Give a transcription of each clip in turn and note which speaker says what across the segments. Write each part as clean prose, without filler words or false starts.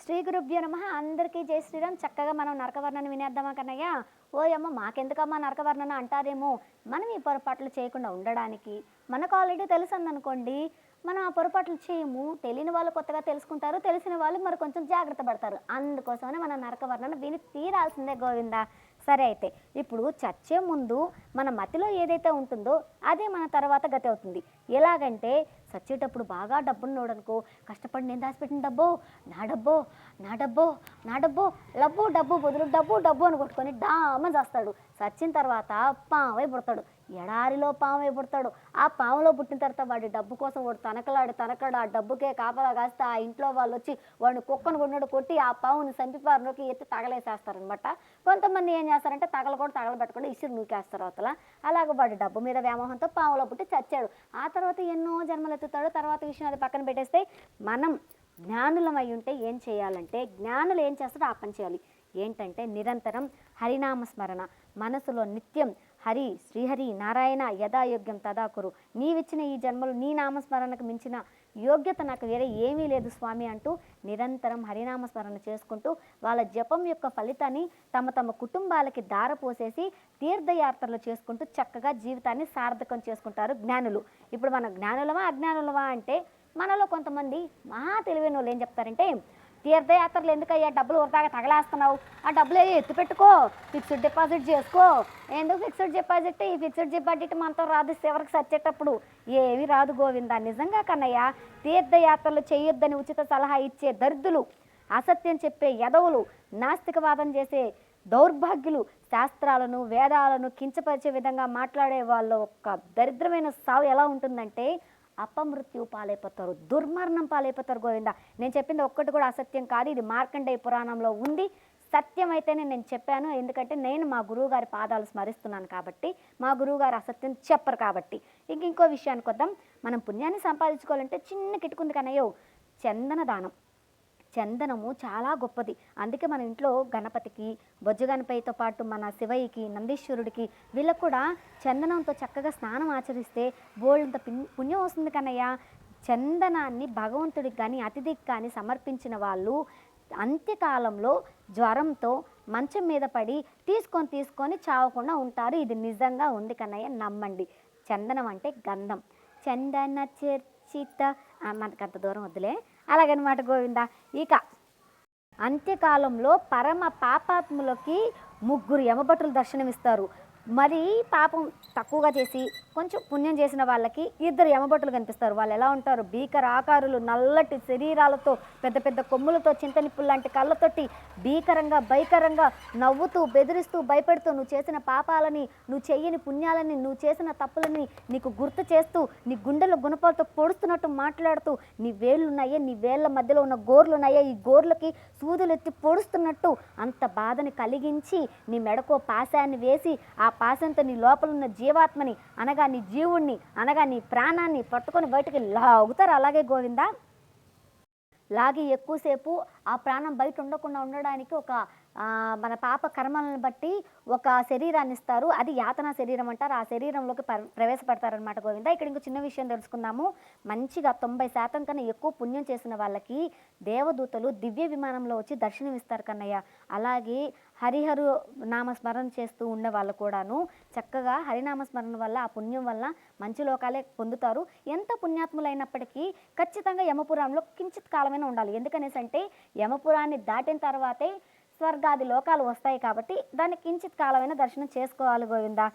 Speaker 1: శ్రీ గురుభ్యో నమః. అందరికీ జై శ్రీరామ్. చక్కగా మనం నరకవర్ణన వినేద్దామా కన్నయ్య? ఓయమ్మ మాకెందుకమ్మా నరకవర్ణన అంటారేమో. మనం ఈ పొరపాట్లు చేయకుండా ఉండడానికి మనకు ఆల్రెడీ తెలుసందనుకోండి, మనం ఆ పొరపాట్లు చేయము. తెలియని వాళ్ళు కొత్తగా తెలుసుకుంటారు, తెలిసిన వాళ్ళు మరి కొంచెం జాగ్రత్త పడతారు. అందుకోసమనే మన నరకవర్ణన విని తీరాల్సిందే గోవిందా. సరే, అయితే ఇప్పుడు చచ్చే ముందు మన మతిలో ఏదైతే ఉంటుందో అదే మన తర్వాత గతి అవుతుంది. ఎలాగంటే చచ్చేటప్పుడు బాగా డబ్బున్నోడనుకో, కష్టపడి నేను దాచిపెట్టిన డబ్బో నా డబ్బో నా డబ్బో నా డబ్బో లబ్బు డబ్బు బదులు డబ్బు డబ్బు అని కొట్టుకొని డామని చేస్తాడు. చచ్చిన తర్వాత పామై పుడతాడు, ఎడారిలో పామై పుడతాడు. ఆ పాములో పుట్టిన తర్వాత వాడి డబ్బు కోసం వాడు తనకలాడు ఆ డబ్బుకే కాపలా కాస్తే ఆ ఇంట్లో వాళ్ళు వచ్చి వాడిని కుక్కను కొన్నాడు కొట్టి ఆ పాముని సంపిపారులోకి ఎత్తి తగలేసేస్తారనమాట. కొంతమంది ఏం చేస్తారంటే తగలబెట్టకుండా ఇసురు నూకేస్తారు అవతల. అలాగ వాడి డబ్బు మీద వ్యామోహంతో పాములో పుట్టి చచ్చాడు. ఆ తర్వాత ఎన్నో జన్మలు ఎత్తుతాడు. తర్వాత విషయం అది పక్కన పెట్టేస్తే, మనం జ్ఞానులం అయి ఉంటే ఏం చేయాలంటే, జ్ఞానులు ఏం చేస్తారో ఆ పని చేయాలి. ఏంటంటే నిరంతరం హరినామ స్మరణ, మనసులో నిత్యం హరి శ్రీహరి నారాయణ యథాయోగ్యం తదాకురు, నీవిచ్చిన ఈ జన్మలు నీ నామస్మరణకు మించిన యోగ్యత నాకు వేరే ఏమీ లేదు స్వామి అంటూ నిరంతరం హరినామస్మరణ చేసుకుంటూ వాళ్ళ జపం యొక్క ఫలితాన్ని తమ తమ కుటుంబాలకి దారపోసేసి తీర్థయాత్రలు చేసుకుంటూ చక్కగా జీవితాన్ని సార్థకం చేసుకుంటారు జ్ఞానులు. ఇప్పుడు మన జ్ఞానులమా అజ్ఞానులమా అంటే, మనలో కొంతమంది మహా తెలివైన వాళ్ళు ఏం చెప్తారంటే, తీర్థయాత్రలు ఎందుకయ్యా డబ్బులు వరదాగా తగలేస్తున్నావు, ఆ డబ్బులు ఎత్తి పెట్టుకో, ఫిక్స్డ్ డిపాజిట్ చేసుకో. ఎందుకు ఫిక్స్డ్ డిపాజిట్? ఈ ఫిక్స్డ్ డిపాజిట్ మనతో రాదు, చివరికి సచ్చేటప్పుడు ఏమీ రాదు గోవిందా. నిజంగా కన్నయ్య, తీర్థయాత్రలు చేయొద్దని ఉచిత సలహా ఇచ్చే దరిద్రులు, అసత్యం చెప్పే యదవులు, నాస్తికవాదం చేసే దౌర్భాగ్యులు, శాస్త్రాలను వేదాలను కించపరిచే విధంగా మాట్లాడే వాళ్ళ ఒక దరిద్రమైన సావు ఎలా ఉంటుందంటే, అపమృత్యు పాలైపోతారు, దుర్మరణం పాలైపోతారు గోవింద. నేను చెప్పింది ఒక్కటి కూడా అసత్యం కాదు, ఇది మార్కండేయ పురాణంలో ఉంది. సత్యం అయితేనే నేను చెప్పాను, ఎందుకంటే నేను మా గురువుగారి పాదాలు స్మరిస్తున్నాను కాబట్టి, మా గురువుగారు అసత్యం చెప్పరు కాబట్టి. ఇంకో విషయానికి వద్దాం. మనం పుణ్యాన్ని సంపాదించుకోవాలంటే చిన్న కిటుకుంది కన్నయ్యో, చందన దానం. చందనము చాలా గొప్పది. అందుకే మన ఇంట్లో గణపతికి, బొజ్జ గణపతితో పాటు మన శివయ్యకి, నందీశ్వరుడికి, వీళ్ళకు కూడా చందనంతో చక్కగా స్నానం ఆచరిస్తే బోల్డంత పుణ్యం వస్తుంది కన్నయ్య. చందనాన్ని భగవంతుడికి కానీ అతిథికి కానీ సమర్పించిన వాళ్ళు అంత్యకాలంలో జ్వరంతో మంచం మీద పడి తీసుకొని చావకుండా ఉంటారు. ఇది నిజంగా ఉంది కన్నయ్య, నమ్మండి. చందనం అంటే గంధం. చందన చర్చిత, మనకంత దూరం వద్దులే. అలాగనమాట గోవింద. ఇక అంత్యకాలంలో పరమ పాపాత్ములకి 3 యమభటులు దర్శనమిస్తారు. మరి పాపం తక్కువగా చేసి కొంచెం పుణ్యం చేసిన వాళ్ళకి 2 యమభటులు కనిపిస్తారు. వాళ్ళు ఎలా ఉంటారు? భీకర ఆకారులు, నల్లటి శరీరాలతో, పెద్ద పెద్ద కొమ్ములతో, చింతనిప్పులు లాంటి కళ్ళతోటి భీకరంగా భయంకరంగా నవ్వుతూ బెదిరిస్తూ భయపెడుతూ నువ్వు చేసిన పాపాలని, నువ్వు చెయ్యని పుణ్యాలని, నువ్వు చేసిన తప్పులని నీకు గుర్తు చేస్తూ నీ గుండెల గుణపాలతో పొడుస్తున్నట్టు మాట్లాడుతూ, నీ వేళ్ళున్నాయే, నీ వేళ్ల మధ్యలో ఉన్న గోర్లున్నాయే, ఈ గోర్లకి సూదులెత్తి పొడుస్తున్నట్టు అంత బాధని కలిగించి నీ మెడకో పాశాన్ని వేసి ఆ పాశంతో నీ లోపల ఉన్న జీవాత్మని అనగా నీ జీవుణ్ణి అనగా నీ ప్రాణాన్ని పట్టుకొని బయటకి లాగుతారు. అలాగే గోవిందా, లాగి ఎక్కువసేపు ఆ ప్రాణం బయట ఉండకుండా ఉండడానికి ఒక మన పాప కర్మలను బట్టి ఒక శరీరాన్ని ఇస్తారు. అది యాతనా శరీరం అంటారు. ఆ శరీరంలోకి ప్రవేశపెడతారనమాట గోవింద. ఇక్కడ ఇంకో చిన్న విషయం తెలుసుకుందాము. మంచిగా 90% కన్నా ఎక్కువ పుణ్యం చేసిన వాళ్ళకి దేవదూతలు దివ్య విమానంలో వచ్చి దర్శనం ఇస్తారు కన్నయ్య. అలాగే హరిహరు నామస్మరణ చేస్తూ ఉండే వాళ్ళు కూడాను చక్కగా హరినామస్మరణ వల్ల, ఆ పుణ్యం వల్ల మంచి లోకాలే పొందుతారు. ఎంత పుణ్యాత్ములైనప్పటికీ ఖచ్చితంగా యమపురంలో కించిత్ కాలమైనా ఉండాలి. ఎందుకనేసి అంటే యమపురాన్ని దాటిన తర్వాతే స్వర్గాది లోకాలు వస్తాయి కాబట్టి దాన్ని కించిత్ కాలమైన దర్శనం చేసుకోవాలి గోవిందా.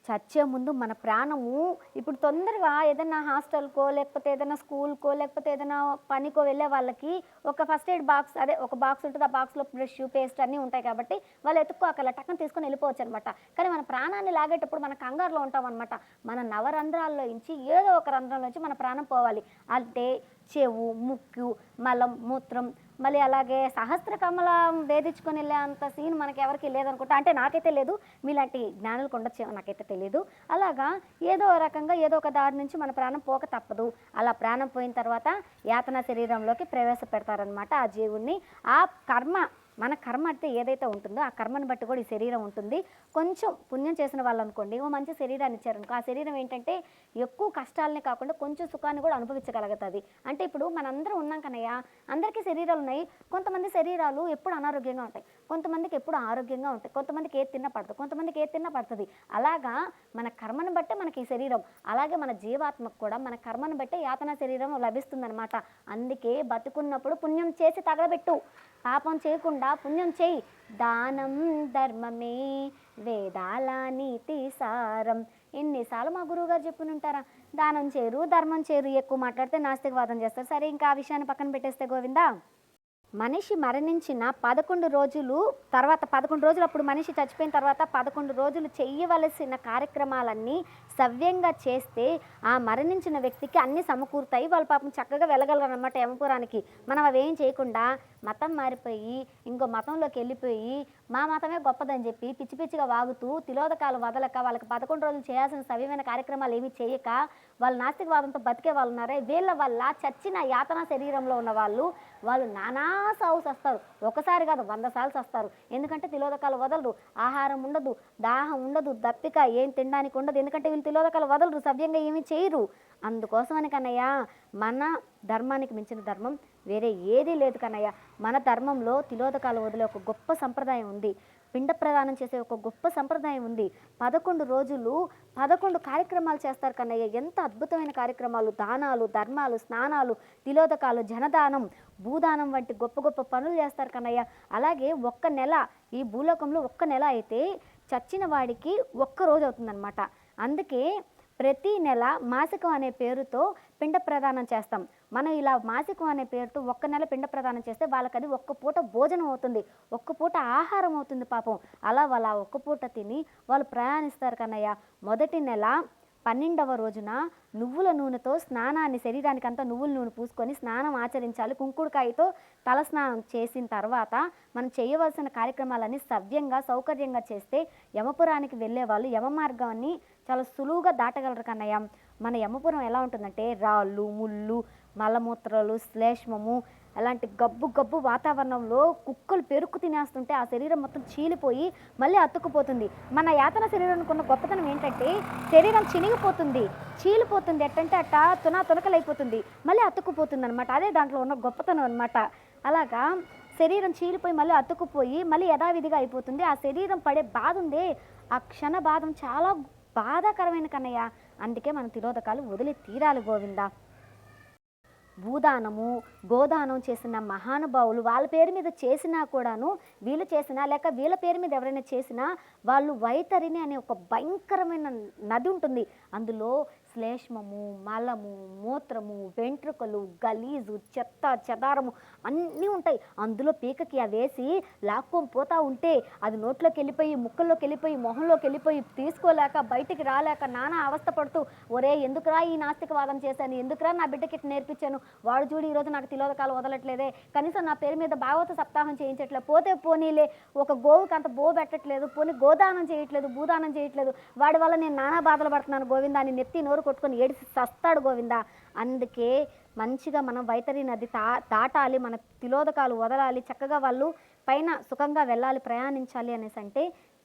Speaker 1: చచ్చే ముందు మన ప్రాణము ఇప్పుడు తొందరగా ఏదైనా హాస్టల్కో లేకపోతే ఏదైనా స్కూల్కో లేకపోతే ఏదైనా పనికో వెళ్ళే వాళ్ళకి ఒక ఫస్ట్ ఎయిడ్ బాక్స్, అదే ఒక బాక్స్ ఉంటుంది. ఆ బాక్స్లో బ్రష్, పేస్ట్ అన్నీ ఉంటాయి కాబట్టి వాళ్ళు ఎత్తుక్కోకల టక్కన తీసుకొని వెళ్ళిపోవచ్చు అనమాట. కానీ మన ప్రాణాన్ని లాగేటప్పుడు మన కంగారులో ఉంటాం అనమాట. మన నవరంధ్రాల్లో నుంచి ఏదో ఒక రంధ్రం నుంచి మన ప్రాణం పోవాలి. అంటే చెవు, ముక్కు, మలం, మూత్రం, మళ్ళీ అలాగే సహస్ర కమలం వేధించుకొని వెళ్ళే అంత సీన్ మనకి ఎవరికి లేదనుకుంటా. అంటే నాకైతే లేదు, మీలాంటి జ్ఞానులకు ఉండొచ్చు, నాకైతే తెలియదు. అలాగా ఏదో రకంగా ఏదో ఒక దారి నుంచి మన ప్రాణం పోక తప్పదు. అలా ప్రాణం పోయిన తర్వాత యాతన శరీరంలోకి ప్రవేశపెడతారనమాట ఆ జీవుణ్ణి. ఆ కర్మ మన కర్మ అయితే ఏదైతే ఉంటుందో ఆ కర్మను బట్టి కూడా ఈ శరీరం ఉంటుంది. కొంచెం పుణ్యం చేసిన వాళ్ళనుకోండి ఓ మంచి శరీరాన్ని ఇచ్చారనుకో, ఆ శరీరం ఏంటంటే ఎక్కువ కష్టాలనే కాకుండా కొంచెం సుఖాన్ని కూడా అనుభవించగలుగుతుంది. అంటే ఇప్పుడు మనందరం ఉన్నాం కన్నయ్య, అందరికీ శరీరాలు ఉన్నాయి. కొంతమంది శరీరాలు ఎప్పుడు అనారోగ్యంగా ఉంటాయి, కొంతమందికి ఎప్పుడు ఆరోగ్యంగా ఉంటాయి, కొంతమందికి ఏది తిన్నా పడుతుంది, కొంతమందికి ఏది తిన్నా పడుతుంది. అలాగా మన కర్మను బట్టే మనకి ఈ శరీరం, అలాగే మన జీవాత్మకు కూడా మన కర్మను బట్టే యాతన శరీరం లభిస్తుందన్నమాట. అందుకే బతుకున్నప్పుడు పుణ్యం చేసి తగలబెట్టు, పాపం చేయకుండా పుణ్యం చేయి. దానం ధర్మమే వేదాల నీతి సారం. ఎన్నిసార్లు మా గురువు గారు చెప్పుని ఉంటారా, దానం చేరు ధర్మం చేరు, ఎక్కువ మాట్లాడితే నాస్తికవాదం చేస్తారు. సరే ఇంకా ఆ విషయాన్ని పక్కన పెట్టేస్తే గోవిందా, మనిషి మరణించిన 11 రోజులు తర్వాత 11 రోజులు అప్పుడు మనిషి చచ్చిపోయిన తర్వాత 11 రోజులు చెయ్యవలసిన కార్యక్రమాలన్నీ సవ్యంగా చేస్తే ఆ మరణించిన వ్యక్తికి అన్నీ సమకూరుతాయి, వాళ్ళు పాపం చక్కగా వెళ్ళగలరు అన్నమాట యమపురానికి. మనం అవేం చేయకుండా మతం మారిపోయి ఇంకో మతంలోకి వెళ్ళిపోయి మా మతమే గొప్పదని చెప్పి పిచ్చి పిచ్చిగా వాగుతూ తిలోదకాలు వదలక వాళ్ళకి 11 రోజులు చేయాల్సిన సవ్యమైన కార్యక్రమాలు ఏమీ చేయక వాళ్ళు నాస్తికవాదంతో బతికే వాళ్ళు ఉన్నారే, వీళ్ళ వల్ల చచ్చిన యాతన శరీరంలో ఉన్న వాళ్ళు నానా సాగు వస్తారు. ఒకసారి కాదు 100 సార్లు వస్తారు. ఎందుకంటే తిలోదకాలు వదలరు, ఆహారం ఉండదు, దాహం ఉండదు, దప్పిక ఏం తినడానికి ఉండదు. ఎందుకంటే వీళ్ళు తిలోదకాలు వదలరు, సవ్యంగా ఏమీ చేయరు. అందుకోసమని కన్నయ్య మన ధర్మానికి మించిన ధర్మం వేరే ఏదీ లేదు కన్నయ్య. మన ధర్మంలో తిలోదకాలు వదిలే ఒక గొప్ప సంప్రదాయం ఉంది, పిండ ప్రదానం చేసే ఒక గొప్ప సంప్రదాయం ఉంది. 11 రోజులు 11 కార్యక్రమాలు చేస్తారు కన్నయ్య. ఎంత అద్భుతమైన కార్యక్రమాలు, దానాలు ధర్మాలు, స్నానాలు, తిలోదకాలు, జనదానం, భూదానం వంటి గొప్ప గొప్ప పనులు చేస్తారు కన్నయ్య. అలాగే ఒక్క నెల ఈ భూలోకంలో ఒక్క నెల అయితే చచ్చిన వాడికి ఒక్క రోజు అవుతుందన్నమాట. అందుకే ప్రతి నెల మాసికం అనే పేరుతో పిండ ప్రదానం చేస్తాం. మనం ఇలా మాసికం అనే పేరుతో ఒక్క నెల పిండ ప్రదానం చేస్తే వాళ్ళకి అది ఒక్క పూట భోజనం అవుతుంది, ఒక్క పూట ఆహారం అవుతుంది పాపం. అలా వాళ్ళ ఒక్క పూట తిని వాళ్ళు ప్రయాణిస్తారు కన్నయ్య. మొదటి నెల 12వ రోజున నువ్వుల నూనెతో స్నానాన్ని, శరీరానికి అంతా నువ్వుల నూనె పూసుకొని స్నానం ఆచరించాలి. కుంకుడుకాయతో తల స్నానం చేసిన తర్వాత మనం చేయవలసిన కార్యక్రమాలన్నీ సవ్యంగా సౌకర్యంగా చేస్తే యమపురానికి వెళ్ళే వాళ్ళు యమ మార్గాన్ని చాలా సులువుగా దాటగలరు కన్నయ్య. మన యమపురం ఎలా ఉంటుందంటే రాళ్ళు, ముళ్ళు, మలమూత్రాలు, శ్లేష్మము, అలాంటి గబ్బు గబ్బు వాతావరణంలో కుక్కలు పెరుక్కు తినేస్తుంటే ఆ శరీరం మొత్తం చీలిపోయి మళ్ళీ అతుక్కుపోతుంది. మన యాతన శరీరానికి ఉన్న గొప్పతనం ఏంటంటే శరీరం చినిగిపోతుంది, చీలిపోతుంది, ఎట్టంటే అట్ట తునకలైపోతుంది, మళ్ళీ అతుక్కుపోతుంది అనమాట. అదే దాంట్లో ఉన్న గొప్పతనం అనమాట. అలాగా శరీరం చీలిపోయి మళ్ళీ అతుక్కుపోయి మళ్ళీ యథావిధిగా అయిపోతుంది. ఆ శరీరం పడే బాధ ఉందే, ఆ క్షణ బాధం చాలా బాధాకరమైన కన్నయ్య. అందుకే మన తిలోదకాలు వదిలి తీరాలి గోవింద. భూదానము, గోదానం చేసిన మహానుభావులు వాళ్ళ పేరు మీద చేసినా కూడాను, వీళ్ళు చేసినా లేక వీళ్ళ పేరు మీద ఎవరైనా చేసినా వాళ్ళు వైతరిణి అనే ఒక భయంకరమైన నది ఉంటుంది. అందులో శ్లేష్మము, మలము, మూత్రము, వెంట్రుకలు, గలీజు, చెత్త చెదారము అన్నీ ఉంటాయి. అందులో పీకకి అవేసి లాక్కొని పోతూ ఉంటే అది నోట్లోకి వెళ్ళిపోయి, ముక్కల్లోకి వెళ్ళిపోయి, మొహంలోకి వెళ్ళిపోయి, తీసుకోలేక బయటికి రాలేక నానా అవస్థ పడుతూ, ఒరే ఎందుకురా ఈ నాస్తికవాదం చేశాను, ఎందుకురా నా బిడ్డకి నేర్పించాను, వాడు చూడు ఈరోజు నాకు తిలోదకాలు వదలట్లేదే, కనీసం నా పేరు మీద భాగవత సప్తాహం చేయించట్లేదు, పోతే పోనీలే ఒక గోవుకి అంత బో పెట్టట్లేదు, పోనీ గోదానం చేయట్లేదు, భూదానం చేయట్లేదు, వాడి వల్ల నేను నానా బాధలు పడుతున్నాను గోవిందా అని నెత్తి నోరు కొట్టుకొని ఏడిసి చస్తాడు గోవిందా. అందుకే మంచిగా మనం వైతరి నది దాటాలి, మన తిలోదకాలు వదలాలి, చక్కగా వాళ్ళు పైన సుఖంగా వెళ్ళాలి, ప్రయాణించాలి అనేసి అంటే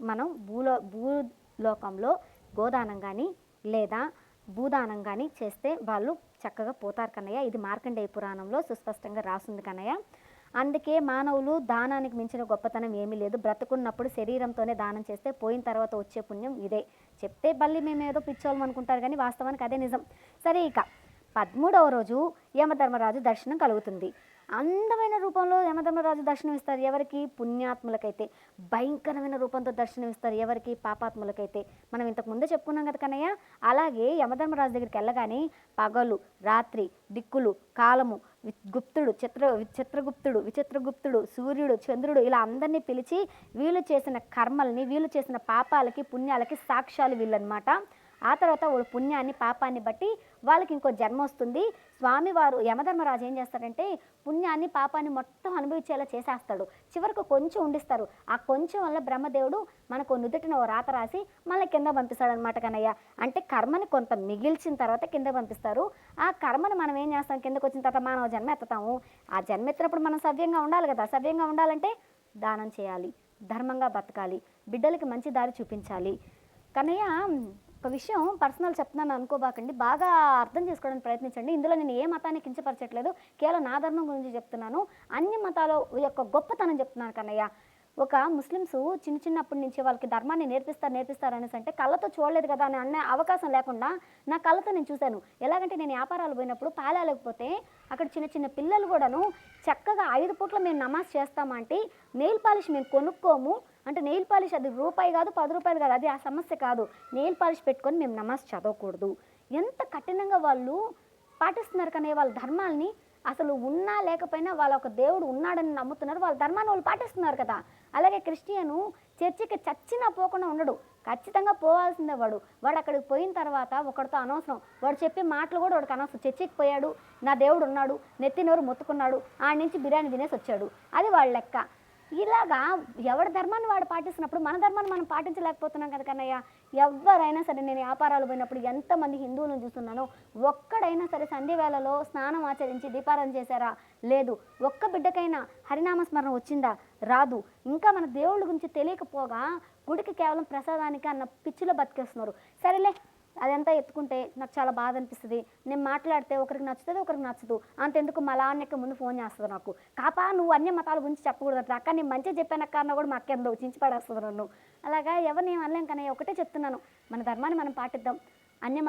Speaker 1: మనం భూలోకంలో గోదానం కానీ లేదా భూదానం కానీ చేస్తే వాళ్ళు చక్కగా పోతారు కన్నయ్య. ఇది మార్కండేయ పురాణంలో సుస్పష్టంగా రాస్తుంది కన్నయ్య. అందుకే మానవులు దానానికి మించిన గొప్పతనం ఏమీ లేదు. బ్రతుకున్నప్పుడు శరీరంతోనే దానం చేస్తే పోయిన తర్వాత వచ్చే పుణ్యం ఇదే. చెప్తే మళ్ళీ మేము ఏదో పిచ్చోళ్ళం అనుకుంటారు కానీ వాస్తవానికి అదే నిజం. సరే, ఇక 13వ రోజు యమధర్మరాజు దర్శనం కలుగుతుంది. అందమైన రూపంలో యమధర్మరాజు దర్శనం ఇస్తారు. ఎవరికి? పుణ్యాత్ములకైతే. భయంకరమైన రూపంతో దర్శనం ఇస్తారు. ఎవరికి? పాపాత్ములకైతే. మనం ఇంతకు ముందే చెప్పుకున్నాం కదా కన్నయ్య. అలాగే యమధర్మరాజు దగ్గరికి వెళ్ళగానే పగలు రాత్రి దిక్కులు కాలము గుప్తుడు చిత్రగుప్తుడు విచిత్రగుప్తుడు సూర్యుడు చంద్రుడు ఇలా అందరినీ పిలిచి వీళ్ళు చేసిన కర్మల్ని, వీళ్ళు చేసిన పాపాలకి పుణ్యాలకి సాక్ష్యాలు వీళ్ళనమాట. ఆ తర్వాత వాళ్ళ పుణ్యాన్ని పాపాన్ని బట్టి వాళ్ళకి ఇంకో జన్మ వస్తుంది. స్వామివారు యమధర్మరాజు ఏం చేస్తాడంటే పుణ్యాన్ని పాపాన్ని మొత్తం అనుభవించేలా చేసేస్తాడు. చివరికి కొంచెం ఉండిస్తారు. ఆ కొంచెం వల్ల బ్రహ్మదేవుడు మనకు నుదుటిన ఓ రాత రాసి మళ్ళీ కింద పంపిస్తాడు అనమాట కన్నయ్య. అంటే కర్మని కొంత మిగిల్చిన తర్వాత కింద పంపిస్తారు. ఆ కర్మని మనం ఏం చేస్తాం, కిందకు వచ్చిన తర్వాత మానవ జన్మ ఎత్తుతాము. ఆ జన్మ ఎత్తినప్పుడు మనం సవ్యంగా ఉండాలి కదా. సవ్యంగా ఉండాలంటే దానం చేయాలి, ధర్మంగా బతకాలి, బిడ్డలకి మంచి దారి చూపించాలి. కన్నయ్య, ఒక విషయం పర్సనల్ చెప్తున్నాను అనుకోబాకండి, బాగా అర్థం చేసుకోవడానికి ప్రయత్నించండి. ఇందులో నేను ఏ మతాన్ని కించపరచట్లేదు, కేవలం నా ధర్మం గురించి చెప్తున్నాను. అన్ని మతాల యొక్క గొప్పతనం చెప్తున్నాను కన్నయ్య. ఒక ముస్లిమ్స్ చిన్నప్పటి నుంచి వాళ్ళకి ధర్మాన్ని నేర్పిస్తారు అనేసి అంటే కళ్ళతో చూడలేదు కదా అని అనే అవకాశం లేకుండా నా కళ్ళతో నేను చూశాను. ఎలాగంటే నేను వ్యాపారాలు పోయినప్పుడు పాలాలేకపోతే అక్కడ చిన్న చిన్న పిల్లలు కూడాను చక్కగా 5 పూట్ల మేము నమాజ్ చేస్తామంటే నెయిల్ పాలిష్ మేము కొనుక్కోము అంటే, నెయిల్ పాలిష్ అది రూపాయి కాదు, 10 రూపాయలు కాదు, అది ఆ సమస్య కాదు. నెయిల్ పాలిష్ పెట్టుకొని మేము నమాజ్ చదవకూడదు. ఎంత కఠినంగా వాళ్ళు పాటిస్తున్నారు కానీ వాళ్ళ ధర్మాల్ని. అసలు ఉన్నా లేకపోయినా వాళ్ళ ఒక దేవుడు ఉన్నాడని నమ్ముతున్నారు, వాళ్ళ ధర్మాన్ని వాళ్ళు పాటిస్తున్నారు కదా. అలాగే క్రిస్టియను చర్చికి చచ్చినా పోకుండా ఉండడు, ఖచ్చితంగా పోవాల్సిందే. వాడు అక్కడికి పోయిన తర్వాత ఒకడితో అనవసరం, వాడు చెప్పే మాటలు కూడా వాడికి అనవసరం. చర్చికి పోయాడు, నా దేవుడు ఉన్నాడు, నెత్తినోరు మొత్తుకున్నాడు, ఆడి నుంచి బిర్యానీ తినేసి వచ్చాడు, అది వాళ్ళ లెక్క. ఇలాగా ఎవరి ధర్మాన్ని వాడు పాటిస్తున్నప్పుడు మన ధర్మాన్ని మనం పాటించలేకపోతున్నాం కదా కన్నయ్య. ఎవరైనా సరే, నేను వ్యాపారాలు పోయినప్పుడు ఎంతమంది హిందువులను చూస్తున్నానో, ఒక్కడైనా సరే సంధ్య వేళలో స్నానం ఆచరించి దీపారాధన చేశారా? లేదు. ఒక్క బిడ్డకైనా హరినామస్మరణ వచ్చిందా? రాదు. ఇంకా మన దేవుళ్ళ గురించి తెలియకపోగా గుడికి కేవలం ప్రసాదానికి అన్న పిచ్చిలో బతికేస్తున్నారు. సరేలే, అదంతా ఎత్తుకుంటే నాకు చాలా బాధ అనిపిస్తుంది. నేను మాట్లాడితే ఒకరికి నచ్చుతుంది, ఒకరికి నచ్చదు. అంతెందుకు మా లాన్నెక్క ముందు ఫోన్ చేస్తుంది నాకు, కాపా నువ్వు అన్య మతాల గురించి చెప్పకూడదు అక్క, నేను మంచిగా చెప్పానక్క అన్న కూడా మా అక్క ఎందో చించి పడేస్తుంది నన్ను. అలాగా ఎవరిని ఏం అనలేం కానీ ఒకటే చెప్తున్నాను, మన ధర్మాన్ని మనం పాటిద్దాం. అన్య